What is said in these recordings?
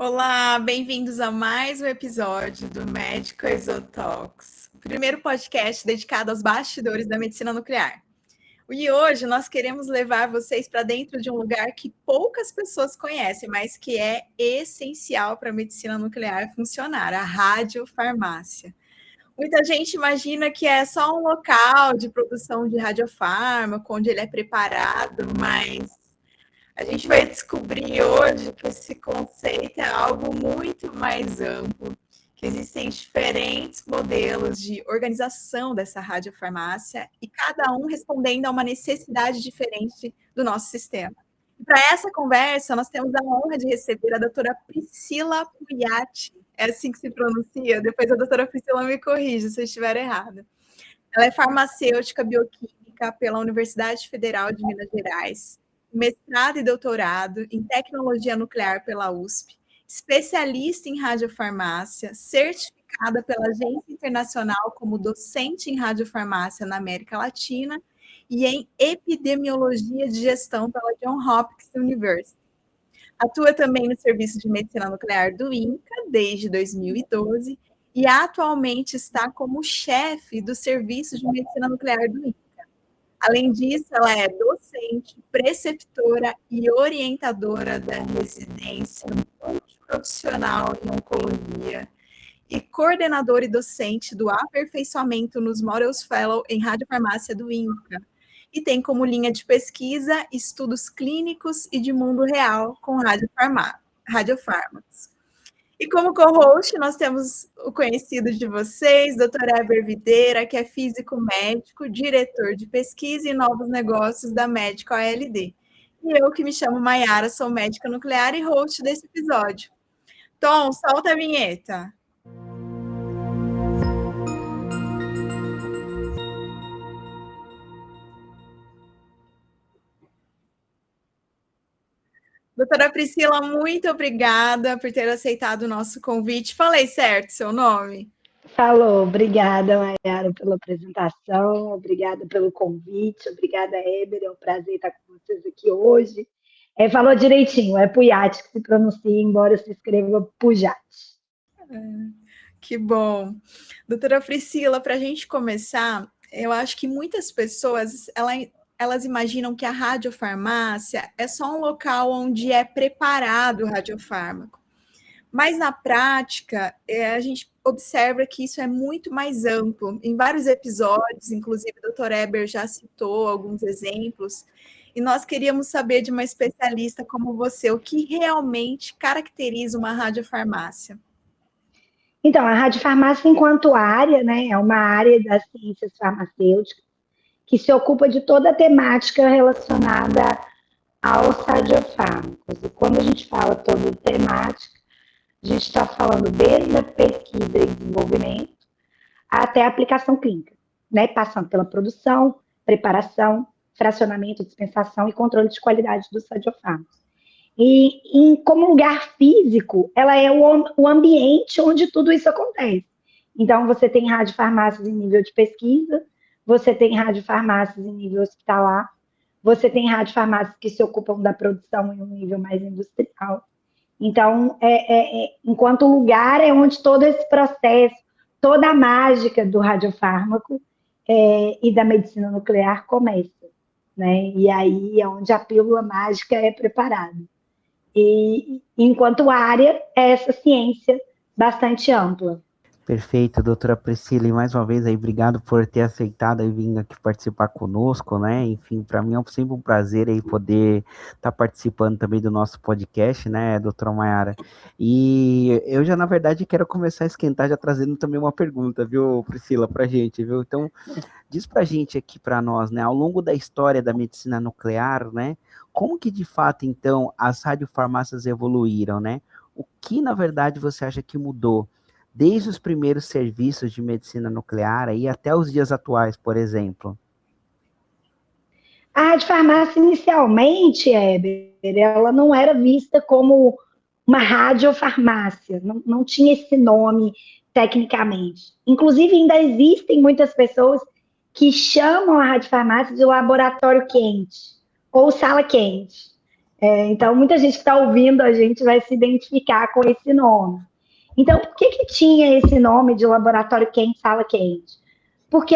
Olá, bem-vindos a mais um episódio do Médico Exotalks, o primeiro podcast dedicado aos bastidores da medicina nuclear. E hoje nós queremos levar vocês para dentro de um lugar que poucas pessoas conhecem, mas que é essencial para a medicina nuclear funcionar, a radiofarmácia. Muita gente imagina que é só um local de produção de radiofármaco, onde ele é preparado, mas a gente vai descobrir hoje que esse conceito é algo muito mais amplo, que existem diferentes modelos de organização dessa radiofarmácia e cada um respondendo a uma necessidade diferente do nosso sistema. E para essa conversa, nós temos a honra de receber a doutora Priscila Pugliatti. É assim que se pronuncia? Depois a doutora Priscila me corrige se eu estiver errada. Ela é farmacêutica bioquímica pela Universidade Federal de Minas Gerais, mestrado e doutorado em tecnologia nuclear pela USP, especialista em radiofarmácia, certificada pela Agência Internacional como docente em radiofarmácia na América Latina e em epidemiologia de gestão pela Johns Hopkins University. Atua também no Serviço de Medicina Nuclear do INCA desde 2012 e atualmente está como chefe do Serviço de Medicina Nuclear do INCA. Além disso, ela é docente, preceptora e orientadora da residência multiprofissional em oncologia e coordenadora e docente do aperfeiçoamento nos Models Fellow em radiofarmácia do INCA. E tem como linha de pesquisa estudos clínicos e de mundo real com radiofármacos. E como co-host, nós temos o conhecido de vocês, Dr. Eber Videira, que é físico médico, diretor de pesquisa e novos negócios da Médico ALD. E eu, que me chamo Maiara, sou médica nuclear e host desse episódio. Tom, solta a vinheta. Doutora Priscila, muito obrigada por ter aceitado o nosso convite. Falei certo seu nome? Falou, obrigada, Maiara, pela apresentação, obrigada pelo convite, obrigada, Eber, é um prazer estar com vocês aqui hoje. Falou direitinho, é Pugliatti que se pronuncia, embora se escreva Pugliatti. Que bom. Doutora Priscila, para a gente começar, eu acho que muitas pessoas, elas imaginam que a radiofarmácia é só um local onde é preparado o radiofármaco. Mas, na prática, a gente observa que isso é muito mais amplo. Em vários episódios, inclusive o Dr. Eber já citou alguns exemplos, e nós queríamos saber de uma especialista como você, o que realmente caracteriza uma radiofarmácia. Então, a radiofarmácia, enquanto área, né, é uma área das ciências farmacêuticas que se ocupa de toda a temática relacionada aos radiofármacos. E quando a gente fala toda a temática, a gente está falando desde a pesquisa e desenvolvimento até a aplicação clínica, né? Passando pela produção, preparação, fracionamento, dispensação e controle de qualidade dos radiofármacos. E como lugar físico, ela é o ambiente onde tudo isso acontece. Então, você tem radiofarmácias em nível de pesquisa, você tem radiofarmácias em nível hospitalar, você tem radiofarmácias que se ocupam da produção em um nível mais industrial. Então, enquanto lugar é onde todo esse processo, toda a mágica do radiofármaco e da medicina nuclear começa, né? E aí é onde a pílula mágica é preparada. E enquanto área, é essa ciência bastante ampla. Perfeito, doutora Priscila, e mais uma vez aí, obrigado por ter aceitado e vir aqui participar conosco, né, enfim, para mim é sempre um prazer aí poder estar participando também do nosso podcast, né, doutora Maiara, e eu já, na verdade, quero começar a esquentar já trazendo também uma pergunta, viu, Priscila, pra gente, viu, então, diz pra gente aqui, pra nós, né, ao longo da história da medicina nuclear, né, como que de fato, então, as radiofarmácias evoluíram, né, o que, na verdade, você acha que mudou desde os primeiros serviços de medicina nuclear aí até os dias atuais, por exemplo? A radiofarmácia, inicialmente, Eber, ela não era vista como uma radiofarmácia, não tinha esse nome tecnicamente. Inclusive, ainda existem muitas pessoas que chamam a radiofarmácia de laboratório quente ou sala quente. Então, muita gente que está ouvindo a gente vai se identificar com esse nome. Então, por que tinha esse nome de laboratório quente, sala quente? Porque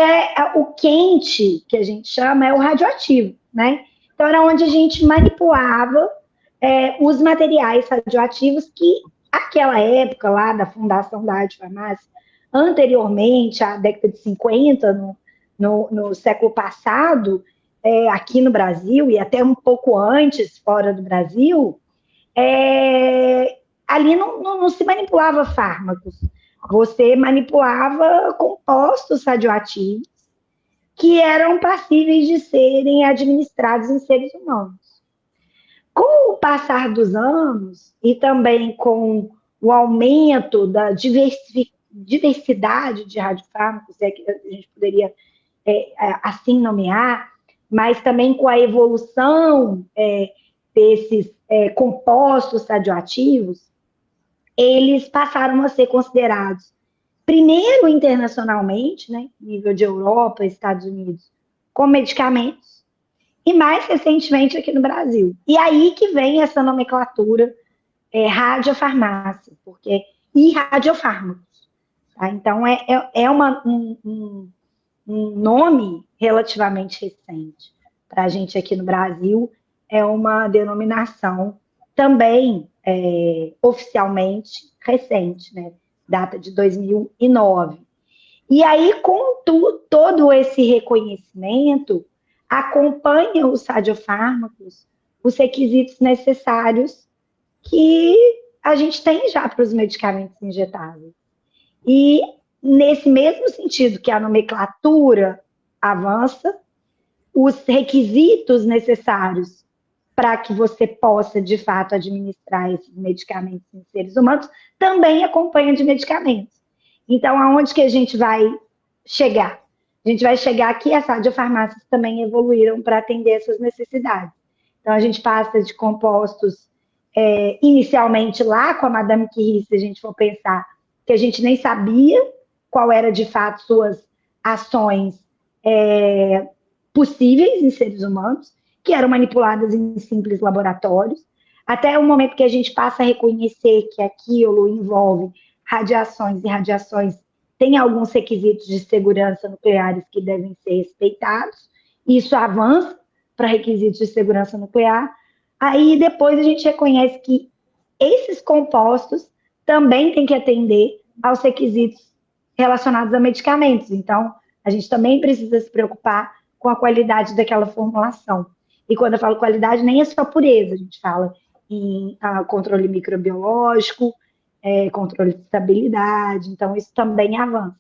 o quente, que a gente chama, é o radioativo, né? Então, era onde a gente manipulava os materiais radioativos que, aquela época lá da fundação da radiofarmácia, anteriormente, à década de 50, no século passado, aqui no Brasil, e até um pouco antes, fora do Brasil, ali não se manipulava fármacos, você manipulava compostos radioativos que eram passíveis de serem administrados em seres humanos. Com o passar dos anos e também com o aumento da diversidade de radiofármacos, que a gente poderia assim nomear, mas também com a evolução desses compostos radioativos, eles passaram a ser considerados, primeiro internacionalmente, né, nível de Europa, Estados Unidos, como medicamentos, e mais recentemente aqui no Brasil. E aí que vem essa nomenclatura radiofarmácia, e radiofármacos. Tá? Então, um nome relativamente recente. Para a gente aqui no Brasil, é uma denominação também oficialmente recente, né? Data de 2009. E aí, com todo esse reconhecimento, acompanha os radiofármacos os requisitos necessários que a gente tem já para os medicamentos injetáveis. E, nesse mesmo sentido que a nomenclatura avança, os requisitos necessários para que você possa, de fato, administrar esses medicamentos em seres humanos também acompanham de medicamentos. Então, aonde que a gente vai chegar? A gente vai chegar que as radiofarmácias também evoluíram para atender essas necessidades. Então, a gente passa de compostos, inicialmente lá com a Madame Curie, se a gente for pensar, que a gente nem sabia qual era, de fato, suas ações possíveis em seres humanos, que eram manipuladas em simples laboratórios, até o momento que a gente passa a reconhecer que aquilo envolve radiações, e radiações têm alguns requisitos de segurança nucleares que devem ser respeitados, isso avança para requisitos de segurança nuclear, aí depois a gente reconhece que esses compostos também têm que atender aos requisitos relacionados a medicamentos, então a gente também precisa se preocupar com a qualidade daquela formulação. E quando eu falo qualidade, nem é só pureza, a gente fala em controle microbiológico, controle de estabilidade, então isso também avança.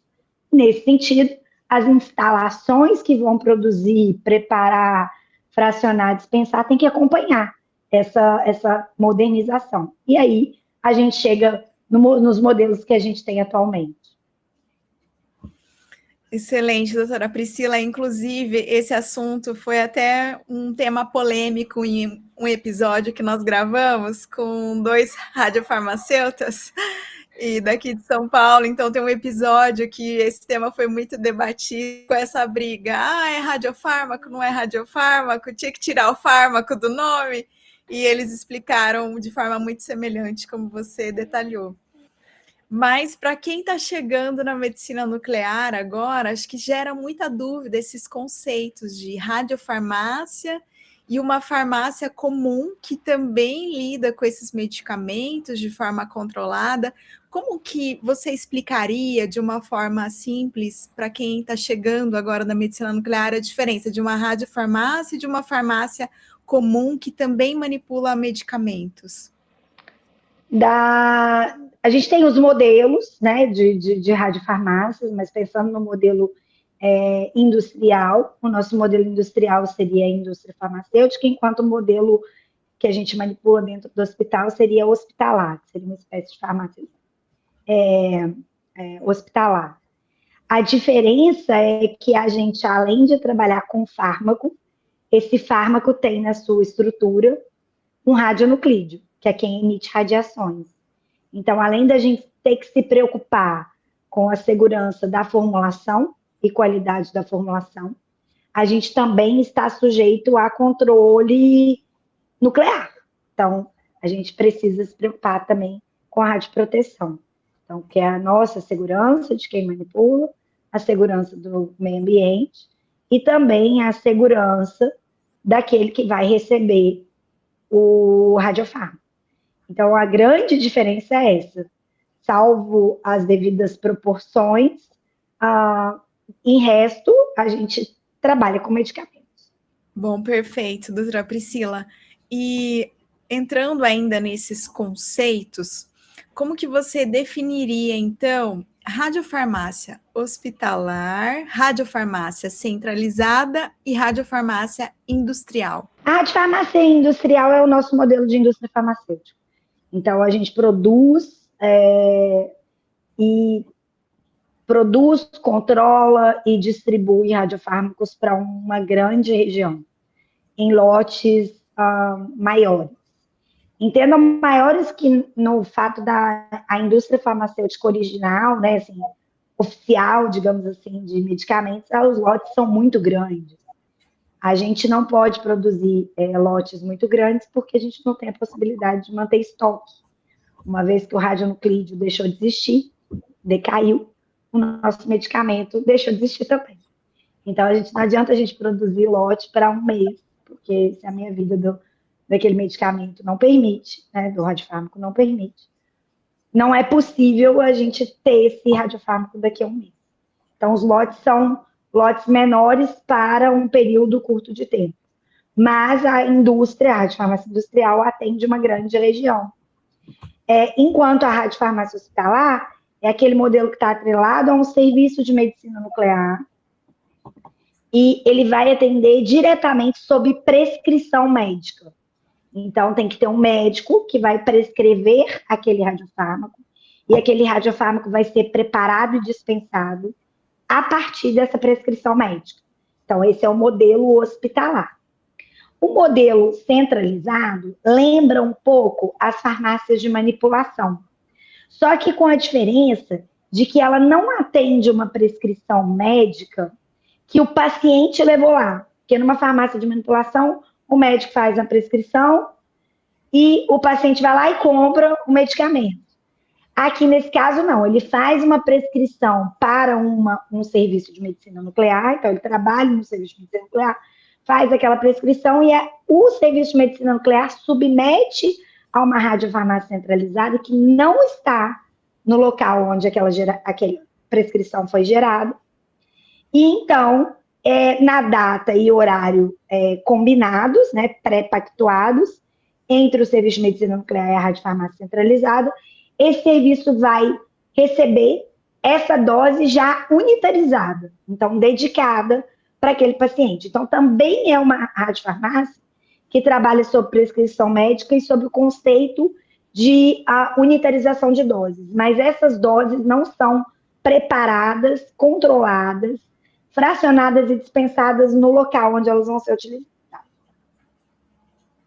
Nesse sentido, as instalações que vão produzir, preparar, fracionar, dispensar, tem que acompanhar essa modernização. E aí a gente chega nos modelos que a gente tem atualmente. Excelente, doutora Priscila. Inclusive, esse assunto foi até um tema polêmico em um episódio que nós gravamos com 2 radiofarmacêutas e daqui de São Paulo. Então, tem um episódio que esse tema foi muito debatido com essa briga. É radiofármaco, não é radiofármaco? Tinha que tirar o fármaco do nome. E eles explicaram de forma muito semelhante, como você detalhou. Mas para quem está chegando na medicina nuclear agora, acho que gera muita dúvida esses conceitos de radiofarmácia e uma farmácia comum que também lida com esses medicamentos de forma controlada. Como que você explicaria de uma forma simples para quem está chegando agora na medicina nuclear a diferença de uma radiofarmácia e de uma farmácia comum que também manipula medicamentos? A gente tem os modelos, né, de radiofarmácias, mas pensando no modelo industrial, o nosso modelo industrial seria a indústria farmacêutica, enquanto o modelo que a gente manipula dentro do hospital seria hospitalar, seria uma espécie de farmácia hospitalar. A diferença é que a gente, além de trabalhar com fármaco, esse fármaco tem na sua estrutura um radionuclídeo, que é quem emite radiações. Então, além da gente ter que se preocupar com a segurança da formulação e qualidade da formulação, a gente também está sujeito a controle nuclear. Então, a gente precisa se preocupar também com a radioproteção. Então, que é a nossa segurança de quem manipula, a segurança do meio ambiente e também a segurança daquele que vai receber o radiofármaco. Então, a grande diferença é essa. Salvo as devidas proporções, em resto, a gente trabalha com medicamentos. Bom, perfeito, doutora Priscila. E entrando ainda nesses conceitos, como que você definiria, então, radiofarmácia hospitalar, radiofarmácia centralizada e radiofarmácia industrial? A radiofarmácia industrial é o nosso modelo de indústria farmacêutica. Então, a gente produz, controla e distribui radiofármacos para uma grande região, em lotes maiores. Entendam maiores que no fato da indústria farmacêutica original, né, assim, oficial, digamos assim, de medicamentos, os lotes são muito grandes. A gente não pode produzir lotes muito grandes porque a gente não tem a possibilidade de manter estoque. Uma vez que o radionuclídeo deixou de existir, decaiu, o nosso medicamento deixou de existir também. Então, não adianta a gente produzir lote para um mês, porque se a minha vida daquele medicamento não permite, né, do radiofármaco não permite, não é possível a gente ter esse radiofármaco daqui a um mês. Então, os lotes são lotes menores para um período curto de tempo. Mas a radiofarmácia industrial atende uma grande região. Enquanto a radiofarmácia hospitalar é aquele modelo que está atrelado a um serviço de medicina nuclear e ele vai atender diretamente sob prescrição médica. Então, tem que ter um médico que vai prescrever aquele radiofármaco e aquele radiofármaco vai ser preparado e dispensado a partir dessa prescrição médica. Então, esse é o modelo hospitalar. O modelo centralizado lembra um pouco as farmácias de manipulação, só que com a diferença de que ela não atende uma prescrição médica que o paciente levou lá. Porque numa farmácia de manipulação, o médico faz a prescrição e o paciente vai lá e compra o medicamento. Aqui, nesse caso, não. Ele faz uma prescrição para um serviço de medicina nuclear, então ele trabalha no serviço de medicina nuclear, faz aquela prescrição e o serviço de medicina nuclear submete a uma radiofarmácia centralizada que não está no local onde aquela prescrição foi gerada. E, então, na data e horário combinados, né, pré-pactuados, entre o serviço de medicina nuclear e a radiofarmácia centralizada, esse serviço vai receber essa dose já unitarizada, então dedicada para aquele paciente. Então, também é uma radiofarmácia que trabalha sob prescrição médica e sob o conceito de unitarização de doses. Mas essas doses não são preparadas, controladas, fracionadas e dispensadas no local onde elas vão ser utilizadas.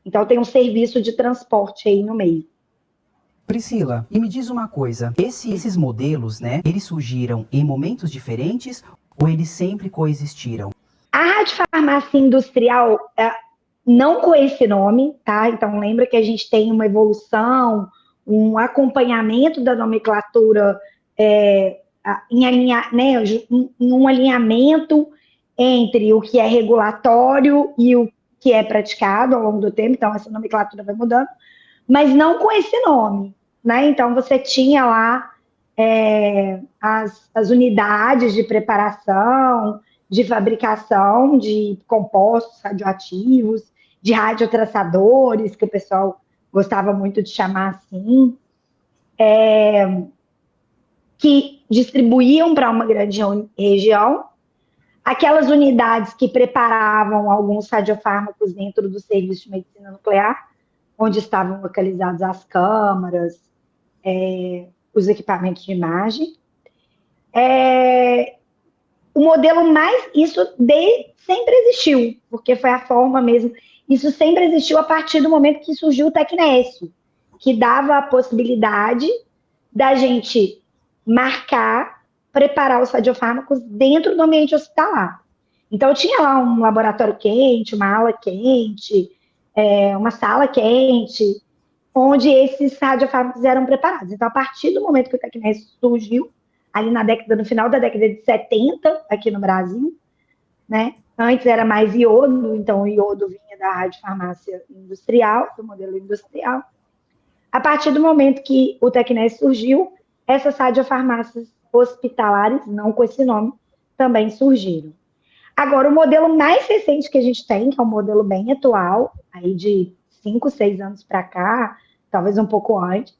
Então, tem um serviço de transporte aí no meio. Priscila, e me diz uma coisa, esses modelos, né, eles surgiram em momentos diferentes ou eles sempre coexistiram? A radiofarmácia industrial, não com esse nome, tá? Então, lembra que a gente tem uma evolução, um acompanhamento da nomenclatura em um alinhamento entre o que é regulatório e o que é praticado ao longo do tempo, então essa nomenclatura vai mudando, mas não com esse nome, né? Então, você tinha lá as unidades de preparação, de fabricação de compostos radioativos, de radiotraçadores, que o pessoal gostava muito de chamar assim, que distribuíam para uma grande região, aquelas unidades que preparavam alguns radiofármacos dentro do serviço de medicina nuclear, onde estavam localizadas as câmaras, os equipamentos de imagem. O modelo isso sempre existiu, porque foi a forma mesmo. Isso sempre existiu a partir do momento que surgiu o Tecnécio, que dava a possibilidade da gente preparar os radiofármacos dentro do ambiente hospitalar. Então, tinha lá um laboratório quente, uma ala quente, uma sala quente, onde esses radiofármacos eram preparados. Então, a partir do momento que o Tecnes surgiu, ali no final da década de 70, aqui no Brasil, né? Antes era mais iodo, então o iodo vinha da radiofarmácia industrial, do modelo industrial. A partir do momento que o Tecnes surgiu, essas radiofarmácias hospitalares, não com esse nome, também surgiram. Agora, o modelo mais recente que a gente tem, que é um modelo bem atual, aí de 5, 6 anos para cá, talvez um pouco antes,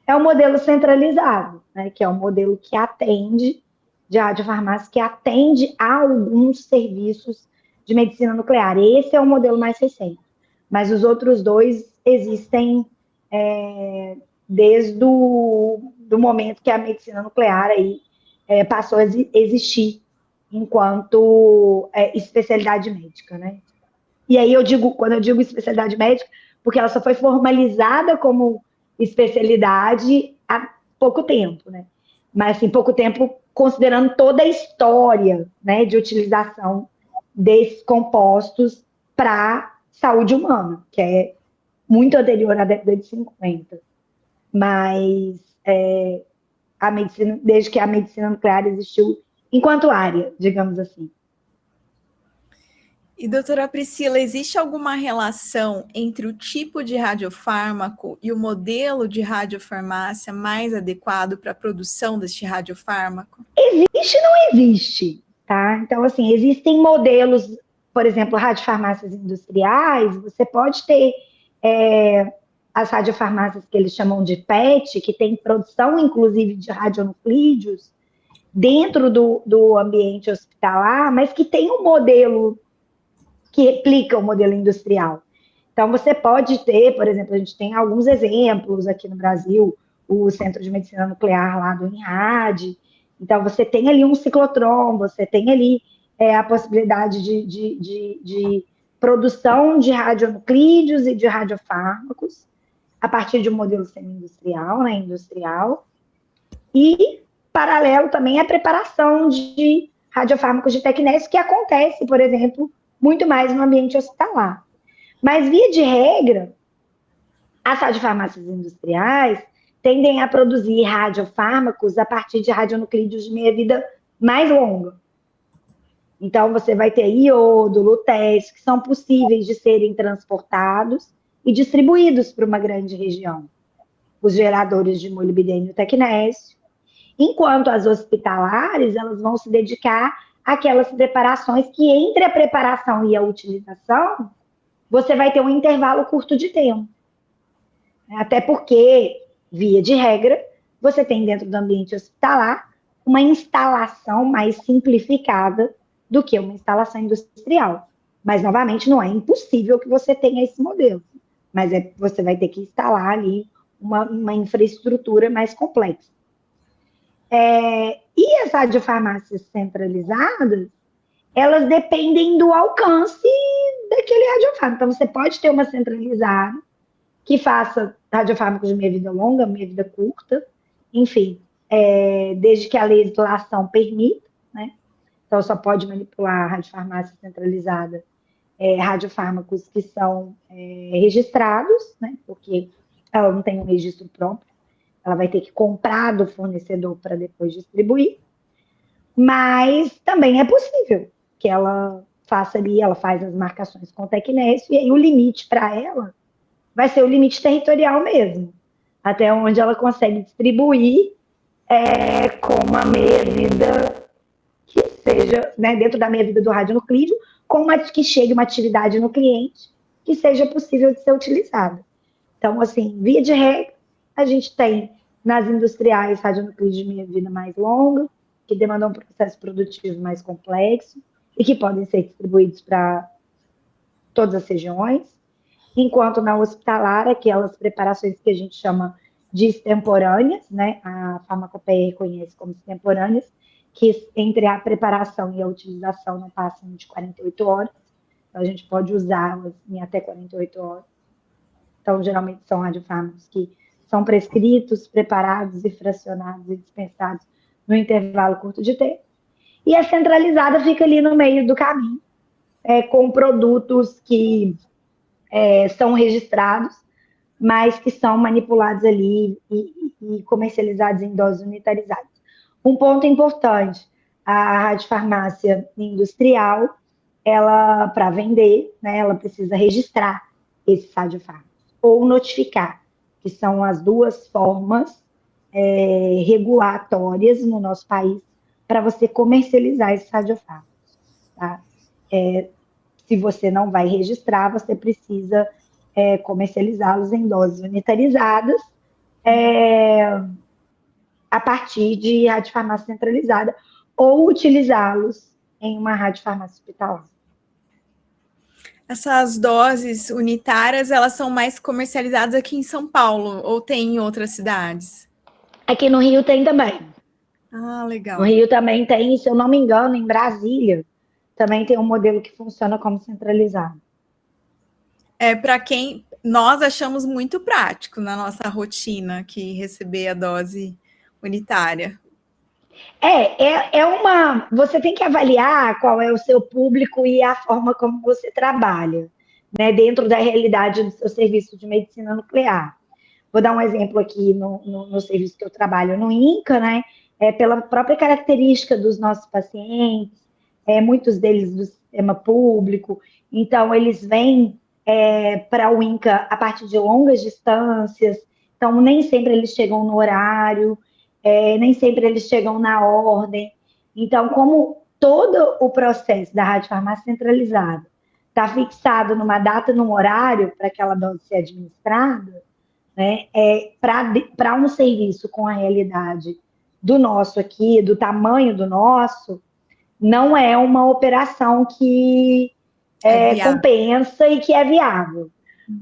é o modelo centralizado, né, que é um modelo que atende, de radiofarmácia, que atende a alguns serviços de medicina nuclear. Esse é o modelo mais recente. Mas os outros dois existem desde do momento que a medicina nuclear aí, passou a existir enquanto especialidade médica, né? E aí quando eu digo especialidade médica, porque ela só foi formalizada como especialidade há pouco tempo, né? Mas, assim, pouco tempo considerando toda a história, né, de utilização desses compostos para saúde humana, que é muito anterior à década de 50. Mas a medicina, desde que a medicina nuclear existiu enquanto área, digamos assim. E, doutora Priscila, existe alguma relação entre o tipo de radiofármaco e o modelo de radiofarmácia mais adequado para a produção deste radiofármaco? Existe e não existe, tá? Então, assim, existem modelos, por exemplo, radiofarmácias industriais, você pode ter as radiofarmácias que eles chamam de PET, que tem produção, inclusive, de radionuclídeos dentro do ambiente hospitalar, mas que tem um modelo que replica o modelo industrial. Então, você pode ter, por exemplo, a gente tem alguns exemplos aqui no Brasil, o Centro de Medicina Nuclear lá do INRAD. Então, você tem ali um ciclotron, você tem ali a possibilidade de produção de radionuclídeos e de radiofármacos a partir de um modelo semi-industrial, né, industrial. E, paralelo também, a preparação de radiofármacos de Tecnes, que acontece, por exemplo, muito mais no ambiente hospitalar. Mas, via de regra, as radiofarmácias industriais tendem a produzir radiofármacos a partir de radionuclídeos de meia-vida mais longa. Então, você vai ter iodo, lutécio, que são possíveis de serem transportados e distribuídos para uma grande região. Os geradores de molibdênio tecnésio. Enquanto as hospitalares, elas vão se dedicar àquelas preparações que, entre a preparação e a utilização, você vai ter um intervalo curto de tempo. Até porque, via de regra, você tem dentro do ambiente hospitalar uma instalação mais simplificada do que uma instalação industrial. Mas, novamente, não é impossível que você tenha esse modelo. Mas você vai ter que instalar ali uma infraestrutura mais complexa. E as radiofarmácias centralizadas, elas dependem do alcance daquele radiofármaco. Então, você pode ter uma centralizada que faça radiofármacos de meia-vida longa, meia-vida curta, enfim, desde que a legislação permita, né? Então, só pode manipular a radiofarmácia centralizada radiofármacos que são registrados, né? Porque ela não tem um registro próprio, ela vai ter que comprar do fornecedor para depois distribuir, mas também é possível que ela faça ali, ela faz as marcações com o Tecnésio, e aí o limite para ela vai ser o limite territorial mesmo, até onde ela consegue distribuir com uma meia-vida que seja, né, dentro da meia-vida do radionuclídeo, que chegue uma atividade no cliente que seja possível de ser utilizada. Então, assim, via de regra, a gente tem nas industriais radionuclídeos de meia-vida mais longa, que demandam um processo produtivo mais complexo e que podem ser distribuídos para todas as regiões, enquanto na hospitalar, aquelas preparações que a gente chama de extemporâneas, né? A farmacopeia reconhece como extemporâneas, que entre a preparação e a utilização não passam de 48 horas, então a gente pode usá-las em até 48 horas. Então, geralmente são radiofármacos que são prescritos, preparados e fracionados e dispensados no intervalo curto de tempo. E a centralizada fica ali no meio do caminho, com produtos que são registrados, mas que são manipulados ali e comercializados em doses unitarizadas. Um ponto importante, a radiofarmácia industrial, ela, para vender, né, ela precisa registrar esses radiofármacos, ou notificar, que são as duas formas regulatórias no nosso país para você comercializar esses radiofármacos. Tá? Se você não vai registrar, você precisa comercializá-los em doses unitarizadas, a partir de radiofarmácia centralizada, ou utilizá-los em uma radiofarmácia hospitalar. Essas doses unitárias, elas são mais comercializadas aqui em São Paulo, ou tem em outras cidades? Aqui no Rio tem também. Ah, legal. No Rio também tem, se eu não me engano, em Brasília, também tem um modelo que funciona como centralizado. Para quem nós achamos muito prático na nossa rotina que receber a dose unitária. Você tem que avaliar qual é o seu público e a forma como você trabalha, né, dentro da realidade do seu serviço de medicina nuclear. Vou dar um exemplo aqui no serviço que eu trabalho no INCA, né, pela própria característica dos nossos pacientes, muitos deles do sistema público, então eles vêm para o INCA a partir de longas distâncias, então nem sempre eles chegam no horário, nem sempre eles chegam na ordem. Então, como todo o processo da radiofarmácia centralizada está fixado numa data, num horário para aquela dose ser administrada, né, para um serviço com a realidade do nosso aqui, do tamanho do nosso, não é uma operação que compensa e que é viável.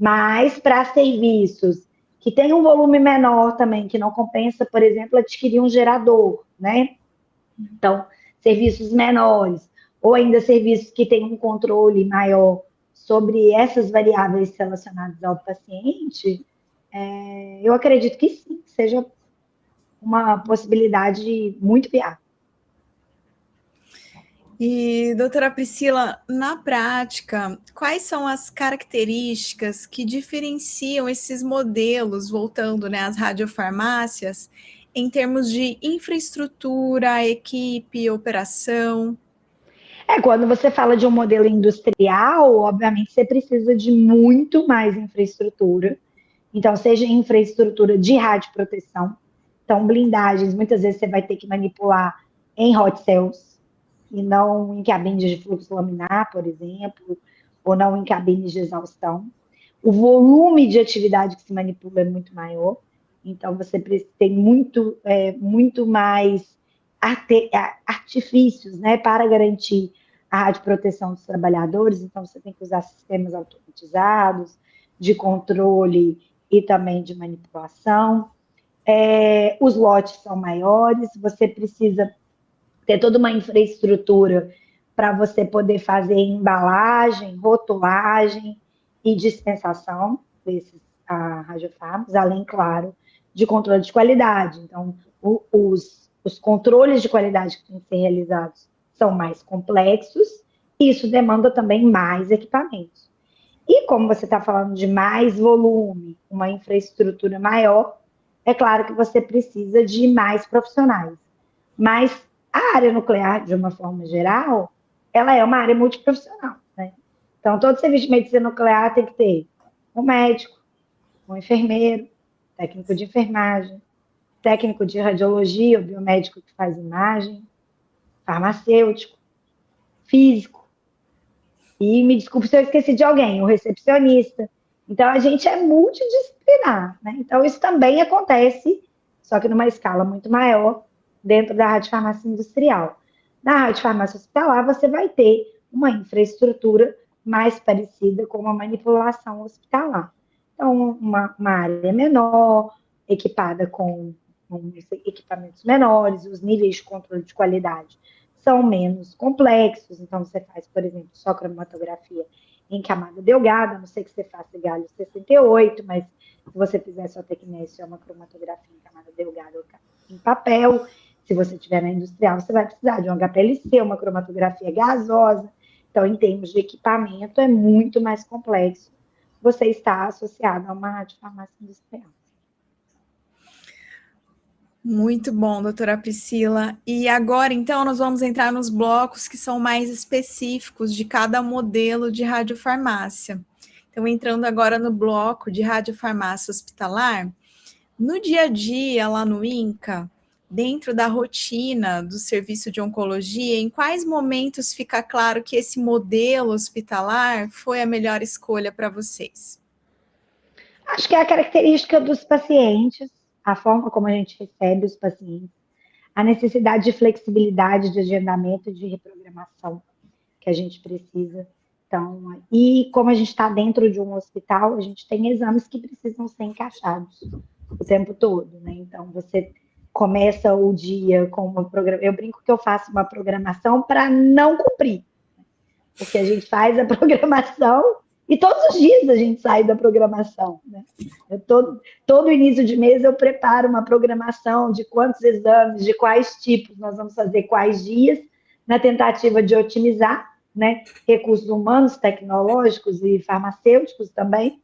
Mas para serviços que tem um volume menor também, que não compensa, por exemplo, adquirir um gerador, né? Então, serviços menores, ou ainda serviços que têm um controle maior sobre essas variáveis relacionadas ao paciente, eu acredito que sim, seja uma possibilidade muito viável. E, doutora Priscila, na prática, quais são as características que diferenciam esses modelos, voltando, né, às radiofarmácias, em termos de infraestrutura, equipe, operação? Quando você fala de um modelo industrial, obviamente você precisa de muito mais infraestrutura. Então, seja infraestrutura de radioproteção, então blindagens, muitas vezes você vai ter que manipular em hot cells, e não em cabines de fluxo laminar, por exemplo, ou não em cabines de exaustão. O volume de atividade que se manipula é muito maior, então você tem muito mais artifícios, né, para garantir a radioproteção dos trabalhadores, então você tem que usar sistemas automatizados de controle e também de manipulação. Os lotes são maiores, você precisa ter toda uma infraestrutura para você poder fazer embalagem, rotulagem e dispensação desses radiofármacos, além, claro, de controle de qualidade. Então, os controles de qualidade que têm que ser realizados são mais complexos, e isso demanda também mais equipamentos. E como você está falando de mais volume, uma infraestrutura maior, é claro que você precisa de mais profissionais. Mas a área nuclear, de uma forma geral, ela é uma área multiprofissional, né? Então, todo serviço de medicina nuclear tem que ter um médico, um enfermeiro, técnico de enfermagem, técnico de radiologia, o biomédico que faz imagem, farmacêutico, físico. E me desculpe se eu esqueci de alguém, o recepcionista. Então, a gente é multidisciplinar, né? Então, isso também acontece, só que numa escala muito maior, dentro da radiofarmácia industrial. Na radiofarmácia hospitalar, você vai ter uma infraestrutura mais parecida com uma manipulação hospitalar. Então, uma área menor, equipada com equipamentos menores, os níveis de controle de qualidade são menos complexos. Então, você faz, por exemplo, só cromatografia em camada delgada, a não sei que você faça galho 68, mas se você fizer só tecnésio, é uma cromatografia em camada delgada ou em papel. Se você estiver na industrial, você vai precisar de um HPLC, uma cromatografia gasosa. Então, em termos de equipamento, é muito mais complexo você está associado a uma radiofarmácia industrial. Muito bom, doutora Priscila. E agora, então, nós vamos entrar nos blocos que são mais específicos de cada modelo de radiofarmácia. Então, entrando agora no bloco de radiofarmácia hospitalar, no dia a dia, lá no INCA, dentro da rotina do serviço de oncologia, em quais momentos fica claro que esse modelo hospitalar foi a melhor escolha para vocês? Acho que é a característica dos pacientes, a forma como a gente recebe os pacientes, a necessidade de flexibilidade de agendamento e de reprogramação que a gente precisa. Então, e como a gente está dentro de um hospital, a gente tem exames que precisam ser encaixados o tempo todo, né? Então, você começa o dia com uma programação. Eu brinco que eu faço uma programação para não cumprir, porque a gente faz a programação e todos os dias a gente sai da programação, né? Todo início de mês eu preparo uma programação de quantos exames, de quais tipos nós vamos fazer, quais dias, na tentativa de otimizar, né, recursos humanos, tecnológicos e farmacêuticos também.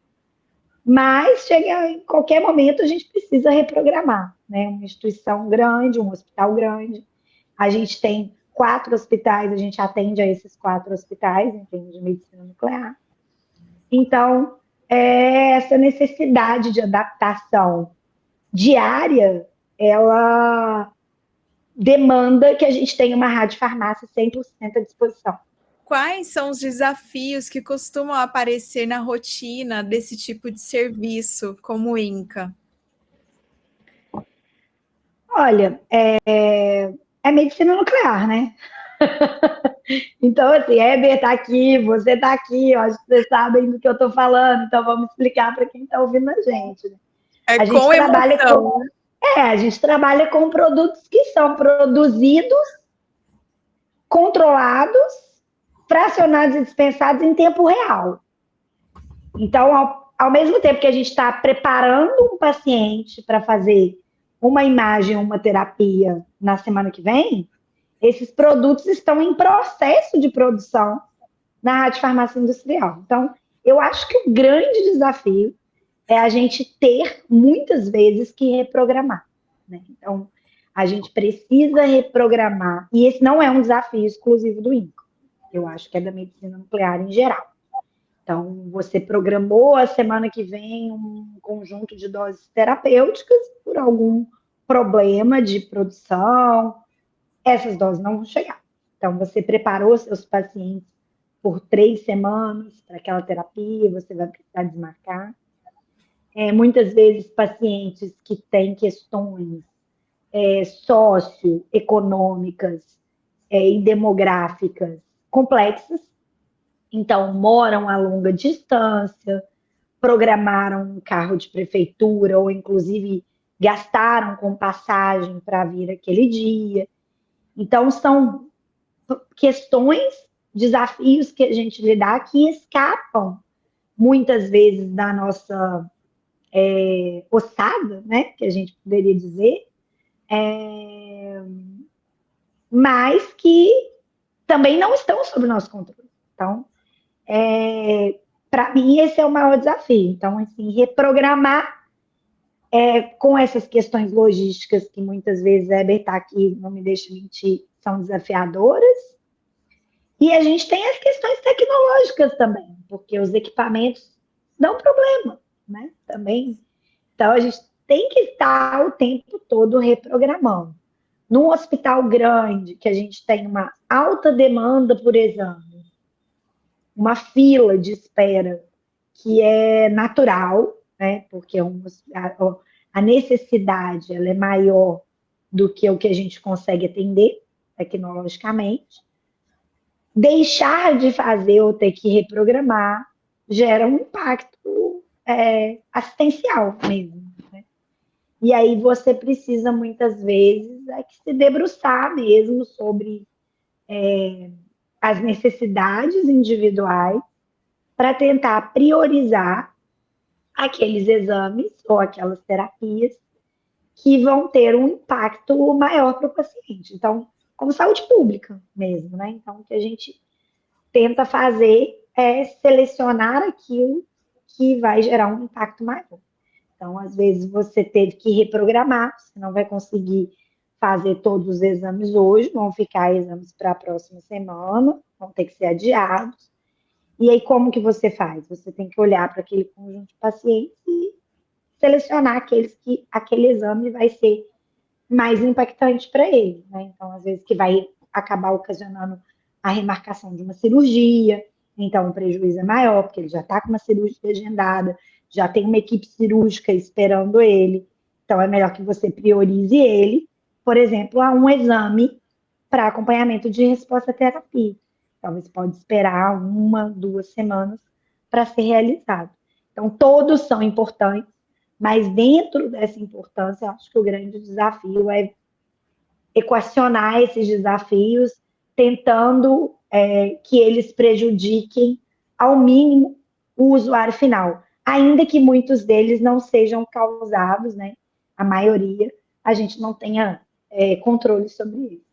Mas chega em qualquer momento a gente precisa reprogramar, né? Uma instituição grande, um hospital grande. A gente tem 4 hospitais, a gente atende a esses 4 hospitais em termos de medicina nuclear. Então, essa necessidade de adaptação diária, ela demanda que a gente tenha uma radiofarmácia 100% à disposição. Quais são os desafios que costumam aparecer na rotina desse tipo de serviço, como o INCA? Olha, é medicina nuclear, né? Então, assim, Heber está aqui, você está aqui, eu acho que vocês sabem do que eu estou falando, então vamos explicar para quem está ouvindo a gente. Né? A gente trabalha com produtos que são produzidos, controlados, fracionados e dispensados em tempo real. Então, ao mesmo tempo que a gente está preparando um paciente para fazer uma imagem, uma terapia na semana que vem, esses produtos estão em processo de produção na radiofarmácia industrial. Então, eu acho que o grande desafio é a gente ter, muitas vezes, que reprogramar. Né? Então, a gente precisa reprogramar, e esse não é um desafio exclusivo do INCA. Eu acho que é da medicina nuclear em geral. Então, você programou a semana que vem um conjunto de doses terapêuticas por algum problema de produção, essas doses não vão chegar. Então, você preparou seus pacientes por 3 semanas para aquela terapia, você vai precisar desmarcar. Muitas vezes, pacientes que têm questões socioeconômicas e demográficas complexas, então, moram a longa distância, programaram um carro de prefeitura, ou inclusive gastaram com passagem para vir aquele dia. Então, são questões, desafios que a gente lidar que escapam, muitas vezes, da nossa ossada, né? Que a gente poderia dizer, mas que também não estão sob nosso controle. Então, para mim, esse é o maior desafio. Então, assim, reprogramar com essas questões logísticas que muitas vezes Heber está aqui, não me deixa mentir, são desafiadoras. E a gente tem as questões tecnológicas também, porque os equipamentos dão problema, né? Também. Então, a gente tem que estar o tempo todo reprogramando. Num hospital grande, que a gente tem uma alta demanda por exame, uma fila de espera que é natural, né? Porque a necessidade ela é maior do que o que a gente consegue atender tecnologicamente. Deixar de fazer ou ter que reprogramar gera um impacto assistencial mesmo. Né? E aí você precisa, muitas vezes, que se debruçar mesmo sobre as necessidades individuais para tentar priorizar aqueles exames ou aquelas terapias que vão ter um impacto maior para o paciente. Então, como saúde pública mesmo, né? Então, o que a gente tenta fazer é selecionar aquilo que vai gerar um impacto maior. Então, às vezes, você teve que reprogramar, você não vai conseguir fazer todos os exames hoje, vão ficar exames para a próxima semana, vão ter que ser adiados. E aí, como que você faz? Você tem que olhar para aquele conjunto de pacientes e selecionar aqueles que aquele exame vai ser mais impactante para ele, né? Então, às vezes, que vai acabar ocasionando a remarcação de uma cirurgia, então o prejuízo é maior, porque ele já está com uma cirurgia agendada, já tem uma equipe cirúrgica esperando ele, então é melhor que você priorize ele, por exemplo, a um exame para acompanhamento de resposta à terapia. Então, você pode esperar 1, 2 semanas para ser realizado. Então, todos são importantes, mas dentro dessa importância, eu acho que o grande desafio é equacionar esses desafios, tentando que eles prejudiquem ao mínimo o usuário final, ainda que muitos deles não sejam causados, né? A maioria, a gente não tenha controle sobre isso.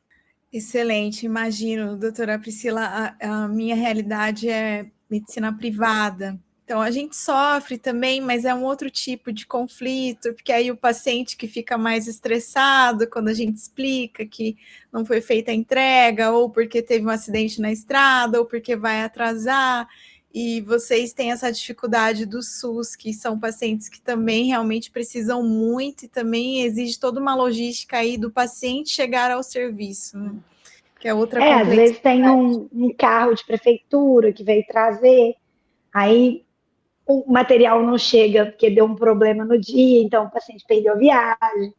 Excelente, imagino, doutora Priscila, a minha realidade é medicina privada. Então, a gente sofre também, mas é um outro tipo de conflito, porque aí o paciente que fica mais estressado quando a gente explica que não foi feita a entrega, ou porque teve um acidente na estrada, ou porque vai atrasar, e vocês têm essa dificuldade do SUS, que são pacientes que também realmente precisam muito, e também exige toda uma logística aí do paciente chegar ao serviço, né? Que é outra Às complexidade. vezes tem um carro de prefeitura que veio trazer, aí o material não chega porque deu um problema no dia, então o paciente perdeu a viagem.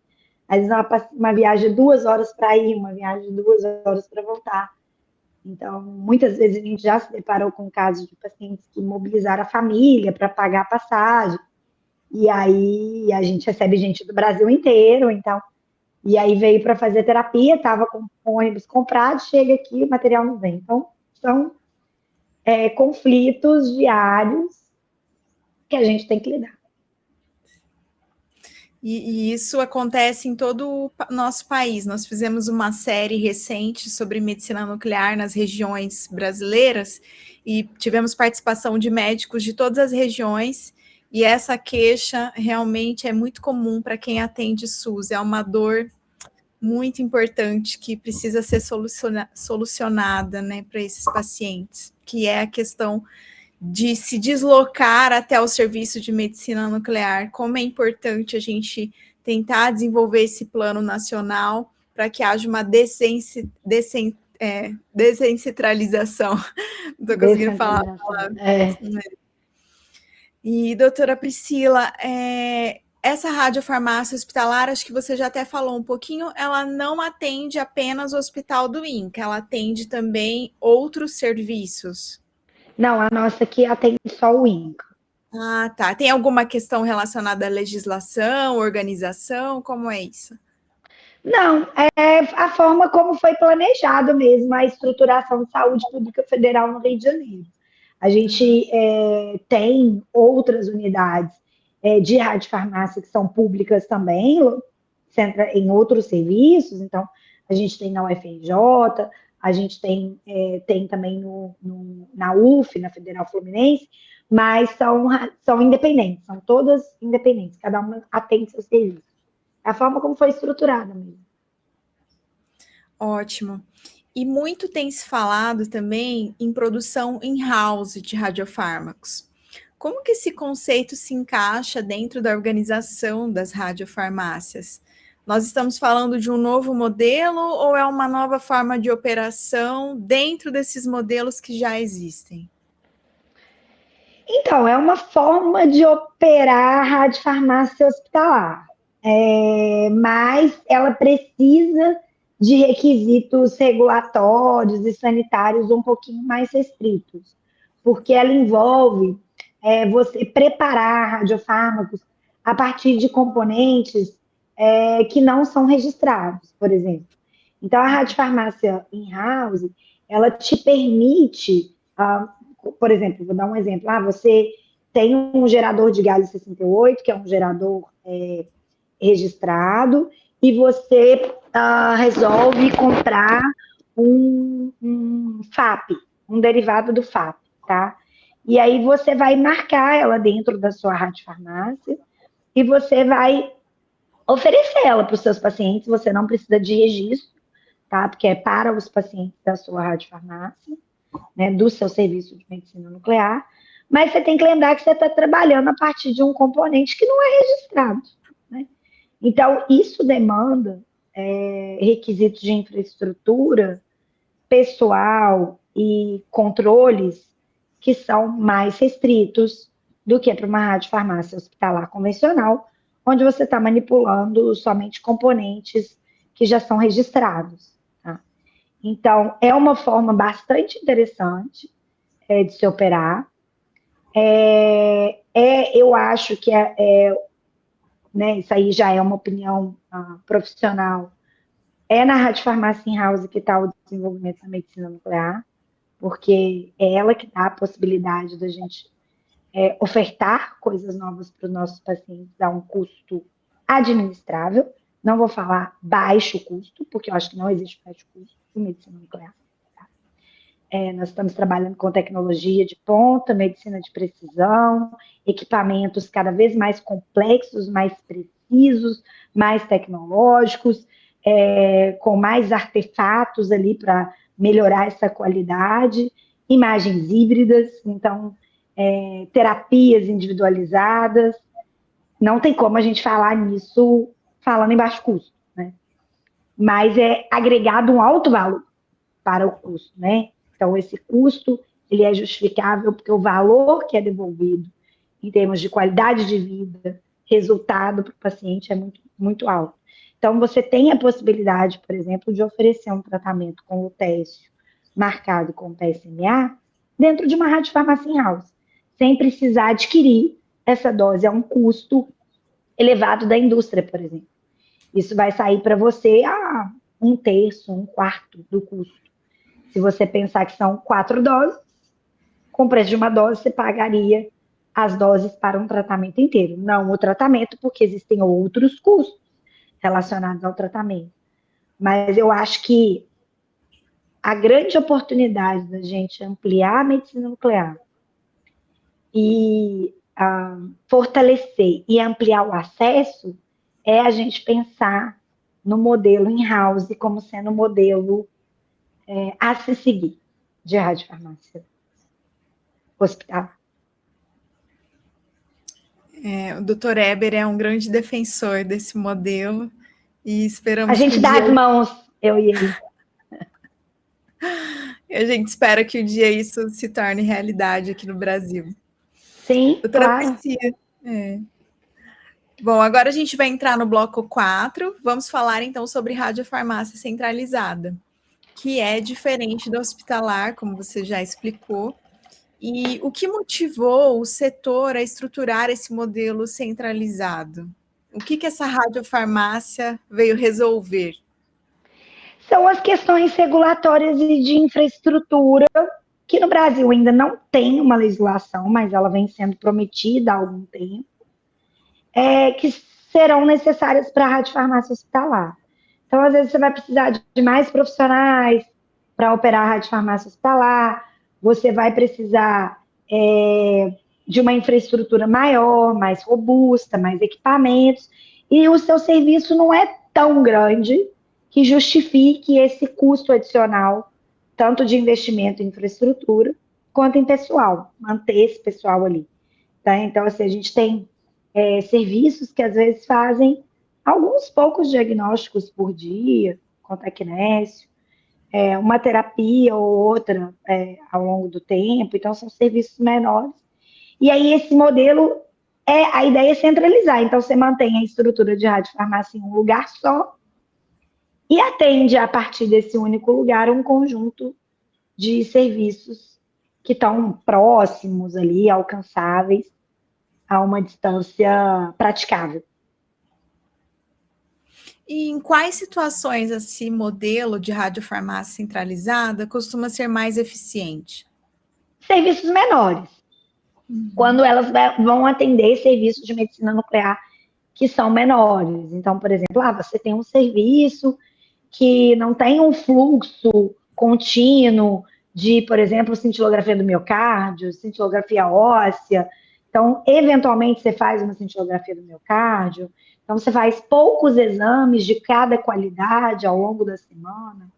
Às vezes uma viagem de 2 horas para ir, uma viagem de 2 horas para voltar. Então, muitas vezes a gente já se deparou com casos de pacientes que mobilizaram a família para pagar a passagem. E aí a gente recebe gente do Brasil inteiro, então. E aí veio para fazer terapia, estava com ônibus comprado, chega aqui, o material não vem. Então, são conflitos diários que a gente tem que lidar. E isso acontece em todo o nosso país. Nós fizemos uma série recente sobre medicina nuclear nas regiões brasileiras e tivemos participação de médicos de todas as regiões, e essa queixa realmente é muito comum para quem atende SUS. É uma dor muito importante que precisa ser solucionada, né, para esses pacientes, que é a questão de se deslocar até o serviço de medicina nuclear. Como é importante a gente tentar desenvolver esse plano nacional para que haja uma descentralização. Não estou conseguindo falar. E, doutora Priscila, essa radiofarmácia hospitalar, acho que você já até falou um pouquinho, ela não atende apenas o Hospital do INCA, ela atende também outros serviços. Não, a nossa aqui atende só o INCA. Ah, tá. Tem alguma questão relacionada à legislação, organização? Como é isso? Não, é a forma como foi planejado mesmo a estruturação de saúde pública federal no Rio de Janeiro. A gente tem outras unidades de radiofarmácia que são públicas também, em outros serviços, então a gente tem na UFRJ, a gente tem também na UF, na Federal Fluminense, mas são independentes, são todas independentes, cada uma atende seu serviço. É a forma como foi estruturada mesmo. Ótimo. E muito tem se falado também em produção in-house de radiofármacos. Como que esse conceito se encaixa dentro da organização das radiofarmácias? Nós estamos falando de um novo modelo ou é uma nova forma de operação dentro desses modelos que já existem? Então, é uma forma de operar a radiofarmácia hospitalar, mas ela precisa de requisitos regulatórios e sanitários um pouquinho mais restritos, porque ela envolve você preparar radiofármacos a partir de componentes que não são registrados, por exemplo. Então, a radiofarmácia in-house, ela te permite, por exemplo, vou dar um exemplo, você tem um gerador de galho 68, que é um gerador registrado, e você resolve comprar um FAP, um derivado do FAP, tá? E aí você vai marcar ela dentro da sua radiofarmácia e você vai oferecer ela para os seus pacientes. Você não precisa de registro, tá? Porque é para os pacientes da sua radiofarmácia, né, do seu serviço de medicina nuclear. Mas você tem que lembrar que você está trabalhando a partir de um componente que não é registrado, né? Então, isso demanda requisitos de infraestrutura, pessoal e controles que são mais restritos do que para uma radiofarmácia hospitalar convencional, onde você está manipulando somente componentes que já são registrados. Tá? Então, é uma forma bastante interessante de se operar. Eu acho que né, isso aí já é uma opinião profissional. É na radiofarmácia in-house que está o desenvolvimento da medicina nuclear, porque é ela que dá a possibilidade da gente ofertar coisas novas para os nossos pacientes a um custo administrável. Não vou falar baixo custo, porque eu acho que não existe baixo custo em medicina nuclear. Tá? Nós estamos trabalhando com tecnologia de ponta, medicina de precisão, equipamentos cada vez mais complexos, mais precisos, mais tecnológicos, com mais artefatos ali para melhorar essa qualidade, imagens híbridas, então, terapias individualizadas. Não tem como a gente falar nisso falando em baixo custo, né? Mas é agregado um alto valor para o custo, né? Então, esse custo, ele é justificável porque o valor que é devolvido em termos de qualidade de vida, resultado para o paciente é muito, muito alto. Então, você tem a possibilidade, por exemplo, de oferecer um tratamento com lutécio marcado com PSMA dentro de uma radiofarmácia in-house, sem precisar adquirir essa dose a um custo elevado da indústria, por exemplo. Isso vai sair para você a 1/3, 1/4 do custo. Se você pensar que são 4 doses, com o preço de uma dose, você pagaria as doses para um tratamento inteiro. Não o tratamento, porque existem outros custos relacionados ao tratamento. Mas eu acho que a grande oportunidade da gente ampliar a medicina nuclear e fortalecer e ampliar o acesso é a gente pensar no modelo in-house como sendo um modelo a se seguir de radiofarmácia hospitalar. O Dr. Eber é um grande defensor desse modelo e esperamos a gente que dá as mãos, eu e ele. A gente espera que um dia isso se torne realidade aqui no Brasil. Sim, Doutora claro. Priscila. Bom, agora a gente vai entrar no bloco 4. Vamos falar então sobre radiofarmácia centralizada, que é diferente da hospitalar, como você já explicou. E o que motivou o setor a estruturar esse modelo centralizado? O que essa radiofarmácia veio resolver? São as questões regulatórias e de infraestrutura, que no Brasil ainda não tem uma legislação, mas ela vem sendo prometida há algum tempo, que serão necessárias para a radiofarmácia hospitalar. Então, às vezes, você vai precisar de mais profissionais para operar a radiofarmácia hospitalar, você vai precisar de uma infraestrutura maior, mais robusta, mais equipamentos, e o seu serviço não é tão grande que justifique esse custo adicional, tanto de investimento em infraestrutura, quanto em pessoal, manter esse pessoal ali. Tá? Então, assim, a gente tem serviços que às vezes fazem alguns poucos diagnósticos por dia, com tecnécio, uma terapia ou outra ao longo do tempo, então são serviços menores. E aí esse modelo, a ideia é centralizar, então você mantém a estrutura de radiofarmácia em um lugar só e atende a partir desse único lugar um conjunto de serviços que estão próximos ali, alcançáveis, a uma distância praticável. E em quais situações esse modelo de radiofarmácia centralizada costuma ser mais eficiente? Serviços menores. Quando elas vão atender serviços de medicina nuclear que são menores. Então, por exemplo, você tem um serviço que não tem um fluxo contínuo de, por exemplo, cintilografia do miocárdio, cintilografia óssea. Então, eventualmente, você faz uma cintilografia do miocárdio. Então, você faz poucos exames de cada qualidade ao longo da semana,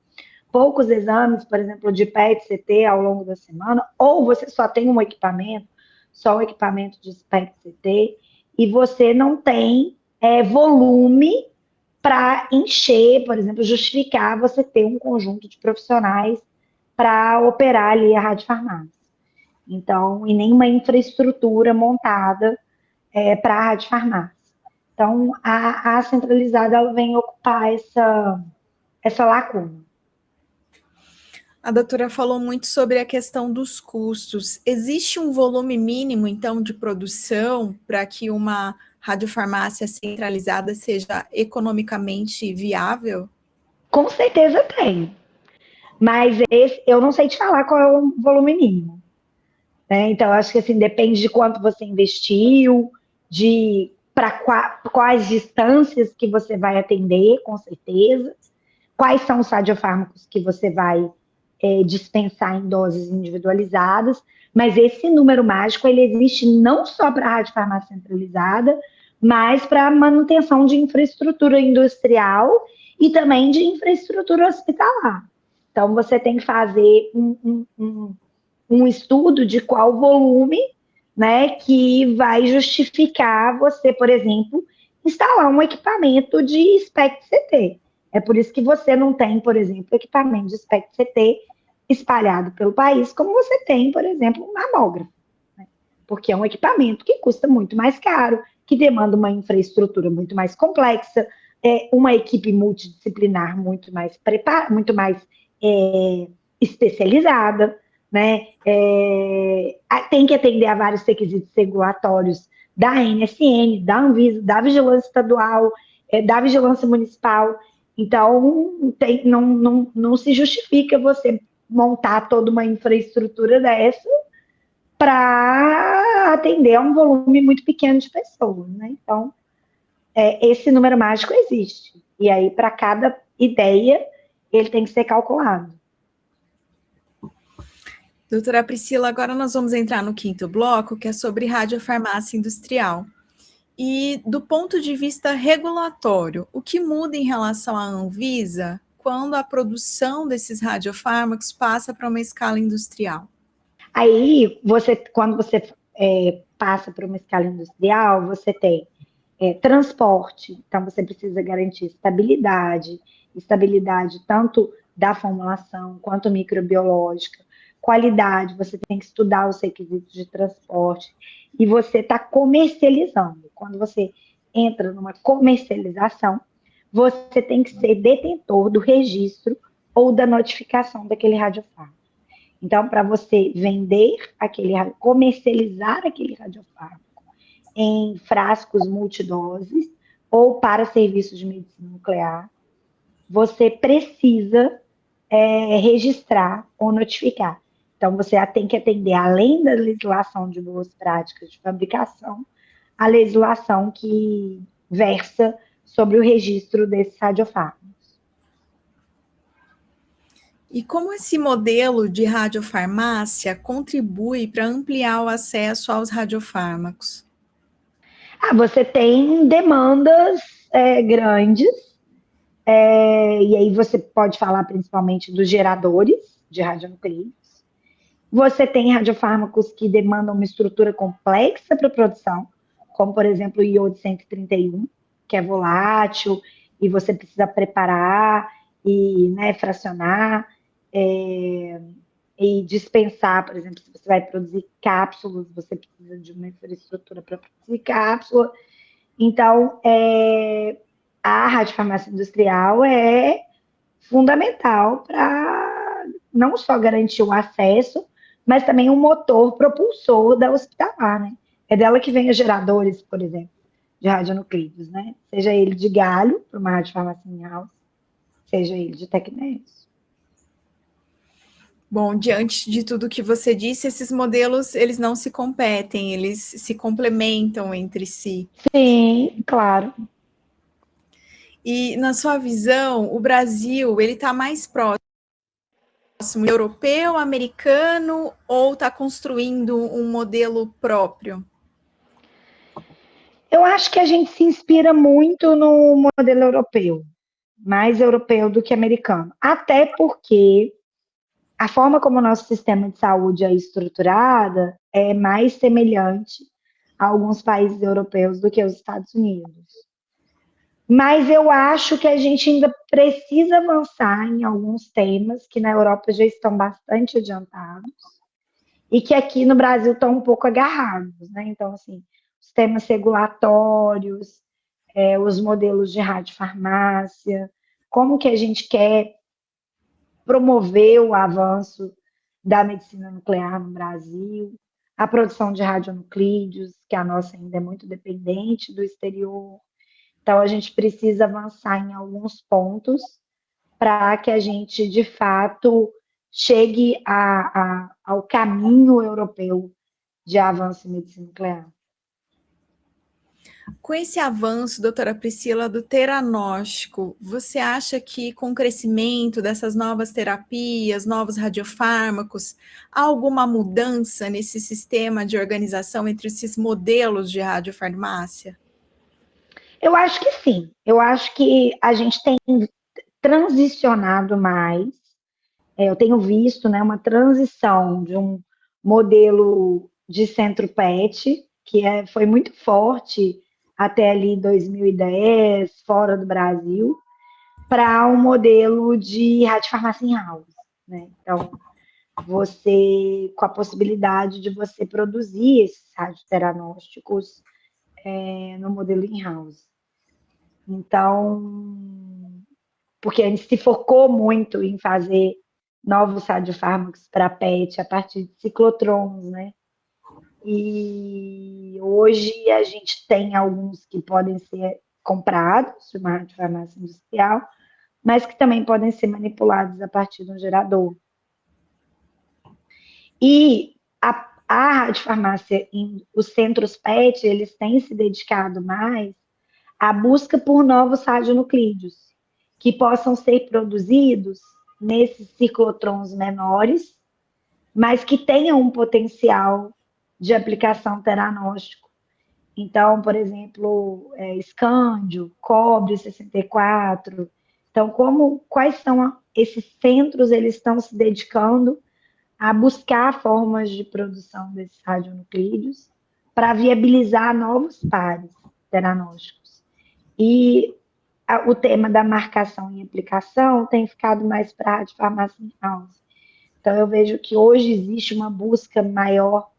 poucos exames, por exemplo, de PET-CT ao longo da semana, ou você só tem um equipamento, só o equipamento de PET-CT, e você não tem volume para encher, por exemplo, justificar você ter um conjunto de profissionais para operar ali a radiofarmácia. Então, e nenhuma infraestrutura montada para a radiofarmácia. Então, a centralizada ela vem ocupar essa lacuna. A doutora falou muito sobre a questão dos custos. Existe um volume mínimo, então, de produção para que uma radiofarmácia centralizada seja economicamente viável? Com certeza tem. Mas eu não sei te falar qual é o volume mínimo. Né? Então, acho que assim, depende de quanto você investiu, de para quais distâncias que você vai atender, com certeza. Quais são os radiofármacos que você vai dispensar em doses individualizadas, mas esse número mágico ele existe não só para a radiofarmácia centralizada, mas para a manutenção de infraestrutura industrial e também de infraestrutura hospitalar. Então, você tem que fazer um estudo de qual volume, né, que vai justificar você, por exemplo, instalar um equipamento de SPECT-CT. É por isso que você não tem, por exemplo, equipamento de SPECT-CT espalhado pelo país, como você tem, por exemplo, um mamógrafo. Né? Porque é um equipamento que custa muito mais caro, que demanda uma infraestrutura muito mais complexa, uma equipe multidisciplinar muito mais especializada, né? Tem que atender a vários requisitos regulatórios da ANSM, da Anvisa, da Vigilância Estadual, da Vigilância Municipal. Então, não se justifica você montar toda uma infraestrutura dessa para atender a um volume muito pequeno de pessoas, né? Então, esse número mágico existe. E aí, para cada ideia, ele tem que ser calculado. Doutora Priscila, agora nós vamos entrar no quinto bloco, que é sobre radiofarmácia industrial. E do ponto de vista regulatório, o que muda em relação à Anvisa quando a produção desses radiofármacos passa para uma escala industrial? Aí, quando você passa para uma escala industrial, você tem transporte, então você precisa garantir estabilidade tanto da formulação quanto microbiológica, qualidade, você tem que estudar os requisitos de transporte, e você está comercializando. Quando você entra numa comercialização, você tem que ser detentor do registro ou da notificação daquele radiofármaco. Então, para você comercializar aquele radiofármaco em frascos multidoses ou para serviços de medicina nuclear, você precisa registrar ou notificar. Então, você tem que atender, além da legislação de boas práticas de fabricação, a legislação que versa sobre o registro desses radiofármacos. E como esse modelo de radiofarmácia contribui para ampliar o acesso aos radiofármacos? Você tem demandas grandes, e aí você pode falar principalmente dos geradores de radionucleidos. Você tem radiofármacos que demandam uma estrutura complexa para produção, como, por exemplo, o iodo 131, que é volátil, e você precisa preparar e fracionar, e dispensar, por exemplo, se você vai produzir cápsulas, você precisa de uma infraestrutura para produzir cápsula. Então, a radiofarmácia industrial é fundamental para não só garantir o acesso, mas também um motor propulsor da hospitalar, né? É dela que vem os geradores, por exemplo, de radionucleidos, né? Seja ele de galho, para uma radiofarmácia in-house, seja ele de tecnécio. Bom, diante de tudo que você disse, esses modelos, eles não se competem, eles se complementam entre si. Sim, claro. E, na sua visão, o Brasil, ele está mais próximo próximo europeu, americano, ou está construindo um modelo próprio? Eu acho que a gente se inspira muito no modelo europeu, mais europeu do que americano. Até porque a forma como o nosso sistema de saúde é estruturada é mais semelhante a alguns países europeus do que os Estados Unidos. Mas eu acho que a gente ainda precisa avançar em alguns temas que na Europa já estão bastante adiantados e que aqui no Brasil estão um pouco agarrados, né? Então, assim, os temas regulatórios, os modelos de radiofarmácia, como que a gente quer promover o avanço da medicina nuclear no Brasil, a produção de radionuclídeos, que a nossa ainda é muito dependente do exterior. Então, a gente precisa avançar em alguns pontos para que a gente, de fato, chegue ao caminho europeu de avanço em medicina nuclear. Com esse avanço, doutora Priscila, do teranóstico, você acha que com o crescimento dessas novas terapias, novos radiofármacos, há alguma mudança nesse sistema de organização entre esses modelos de radiofarmácia? Eu acho que sim. Eu acho que a gente tem transicionado mais. Eu tenho visto, né, uma transição de um modelo de centro PET, que foi muito forte até ali 2010, fora do Brasil, para um modelo de radiofarmácia in-house, né? Então, você, com a possibilidade de você produzir esses radioteranósticos no modelo in-house. Então, porque a gente se focou muito em fazer novos radiofármacos para PET a partir de ciclotrons, né? E hoje a gente tem alguns que podem ser comprados de uma radiofarmácia industrial, mas que também podem ser manipulados a partir de um gerador. E a radiofarmácia, os centros PET, eles têm se dedicado mais à busca por novos radionuclídeos, que possam ser produzidos nesses ciclotrons menores, mas que tenham um potencial de aplicação teranóstico. Então, por exemplo, escândio, cobre 64. Então, quais são esses centros, eles estão se dedicando a buscar formas de produção desses radionuclídeos para viabilizar novos pares teranósticos. E o tema da marcação e aplicação tem ficado mais para a radiofarmácia in-house. Então, eu vejo que hoje existe uma busca maior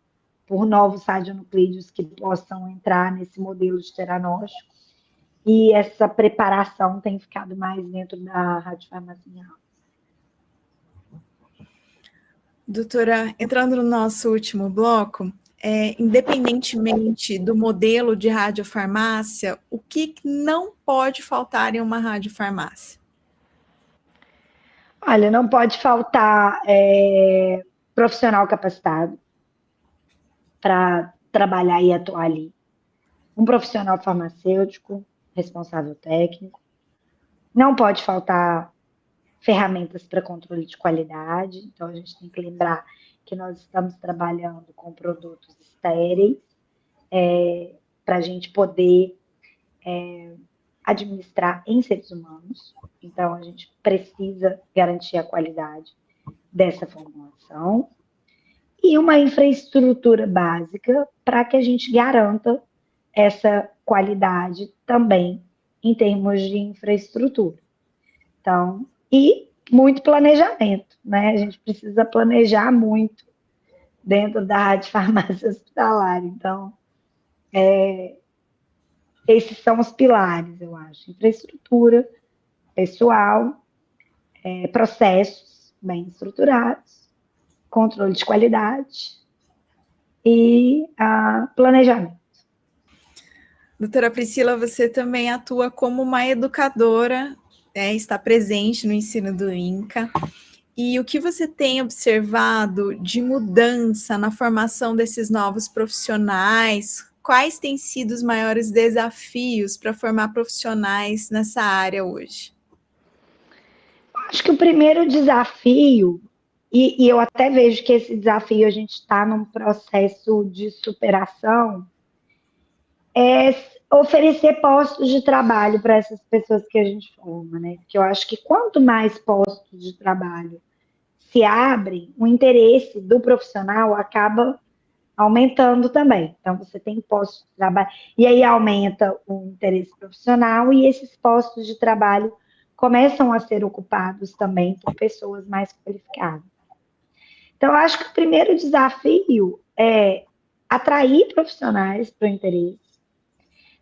por novos radionuclídeos que possam entrar nesse modelo de teranóstico, e essa preparação tem ficado mais dentro da radiofarmácia in-house. Doutora, entrando no nosso último bloco, independentemente do modelo de radiofarmácia, o que não pode faltar em uma radiofarmácia? Olha, não pode faltar profissional capacitado para trabalhar e atuar ali. Um profissional farmacêutico, responsável técnico. Não pode faltar ferramentas para controle de qualidade. Então, a gente tem que lembrar que nós estamos trabalhando com produtos estéreis para a gente poder administrar em seres humanos. Então, a gente precisa garantir a qualidade dessa formulação e uma infraestrutura básica para que a gente garanta essa qualidade também em termos de infraestrutura. Então, e muito planejamento, né? A gente precisa planejar muito dentro da radiofarmácia hospitalar. Então, esses são os pilares, eu acho. Infraestrutura, pessoal, processos bem estruturados, controle de qualidade e planejamento. Doutora Priscila, você também atua como uma educadora, está presente no ensino do INCA. E o que você tem observado de mudança na formação desses novos profissionais? Quais têm sido os maiores desafios para formar profissionais nessa área hoje? Acho que o primeiro desafio E eu até vejo que esse desafio, a gente está num processo de superação, é oferecer postos de trabalho para essas pessoas que a gente forma, né? Porque eu acho que quanto mais postos de trabalho se abrem, o interesse do profissional acaba aumentando também. Então, você tem postos de trabalho, e aí aumenta o interesse profissional, e esses postos de trabalho começam a ser ocupados também por pessoas mais qualificadas. Então, eu acho que o primeiro desafio é atrair profissionais para o interesse.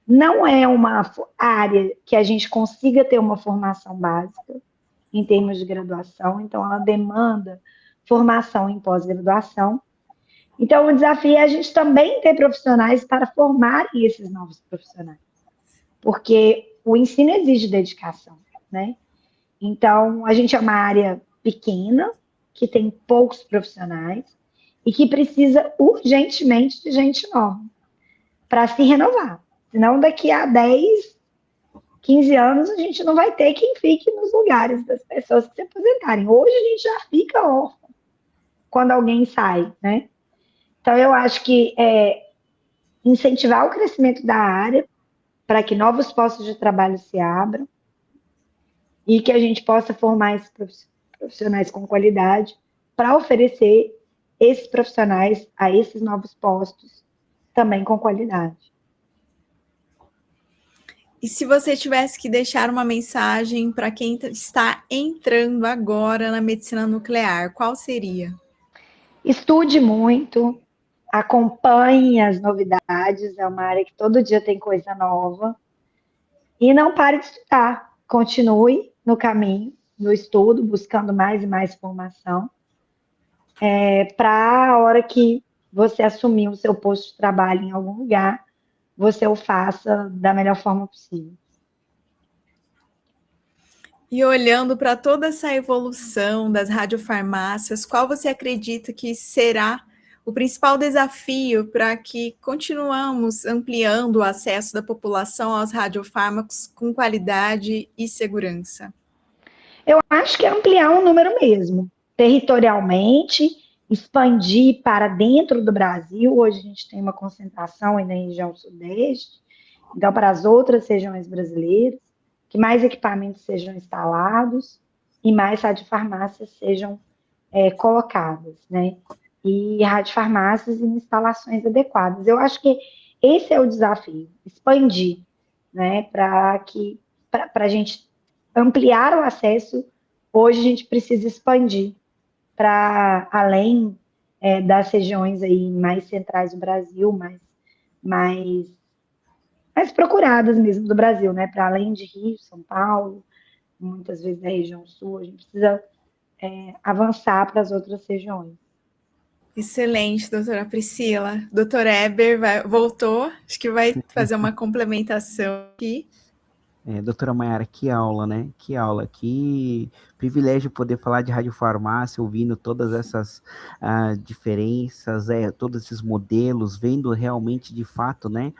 Não é uma área que a gente consiga ter uma formação básica em termos de graduação, então ela demanda formação em pós-graduação. Então, o desafio é a gente também ter profissionais para formarem esses novos profissionais, porque o ensino exige dedicação, né? Então, a gente é uma área pequena, que tem poucos profissionais e que precisa urgentemente de gente nova para se renovar. Senão, daqui a 10, 15 anos, a gente não vai ter quem fique nos lugares das pessoas que se aposentarem. Hoje, a gente já fica órfão quando alguém sai, né? Então, eu acho que incentivar o crescimento da área para que novos postos de trabalho se abram e que a gente possa formar esses profissionais com qualidade para oferecer esses profissionais a esses novos postos também com qualidade. E se você tivesse que deixar uma mensagem para quem está entrando agora na medicina nuclear, qual seria? Estude muito, acompanhe as novidades, é uma área que todo dia tem coisa nova, e não pare de estudar, continue no caminho do estudo, buscando mais e mais formação, para a hora que você assumir o seu posto de trabalho em algum lugar, você o faça da melhor forma possível. E olhando para toda essa evolução das radiofarmácias, qual você acredita que será o principal desafio para que continuamos ampliando o acesso da população aos radiofármacos com qualidade e segurança? Eu acho que é ampliar o número mesmo, territorialmente, expandir para dentro do Brasil. Hoje a gente tem uma concentração aí na região sudeste, então para as outras regiões brasileiras, que mais equipamentos sejam instalados e mais radiofarmácias sejam colocadas, né? E radiofarmácias em instalações adequadas. Eu acho que esse é o desafio, expandir, né? Para a gente ampliar o acesso, hoje a gente precisa expandir para além das regiões aí mais centrais do Brasil, mais procuradas mesmo do Brasil, né? Para além de Rio, São Paulo, muitas vezes da região sul, a gente precisa avançar para as outras regiões. Excelente, doutora Priscila. Doutor Eber voltou, acho que vai fazer uma complementação aqui. Doutora Mayara, que aula, né? Que aula, que privilégio poder falar de radiofarmácia, ouvindo todas essas diferenças, todos esses modelos, vendo realmente, de fato, né,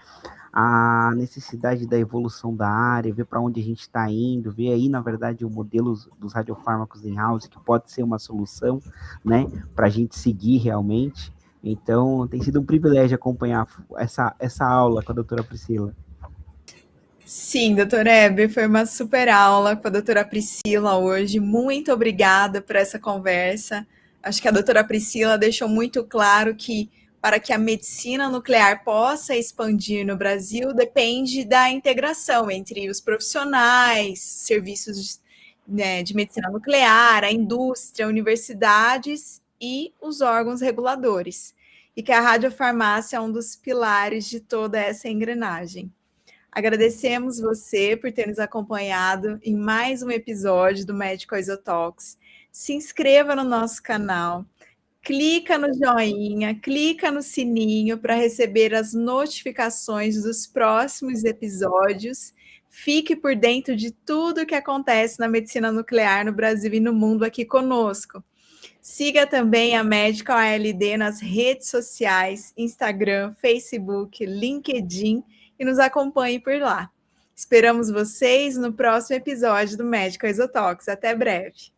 a necessidade da evolução da área, ver para onde a gente está indo, ver aí, na verdade, o modelo dos radiofármacos in-house, que pode ser uma solução, né, para a gente seguir realmente. Então, tem sido um privilégio acompanhar essa aula com a doutora Priscila. Sim, doutor Eber, foi uma super aula com a doutora Priscila hoje. Muito obrigada por essa conversa. Acho que a doutora Priscila deixou muito claro que para que a medicina nuclear possa expandir no Brasil, depende da integração entre os profissionais, serviços de medicina nuclear, a indústria, universidades e os órgãos reguladores. E que a radiofarmácia é um dos pilares de toda essa engrenagem. Agradecemos você por ter nos acompanhado em mais um episódio do Medical Isotalks. Se inscreva no nosso canal, clica no joinha, clica no sininho para receber as notificações dos próximos episódios. Fique por dentro de tudo o que acontece na medicina nuclear no Brasil e no mundo aqui conosco. Siga também a Medical ALD nas redes sociais, Instagram, Facebook, LinkedIn, e nos acompanhe por lá. Esperamos vocês no próximo episódio do Medical Isotalks. Até breve!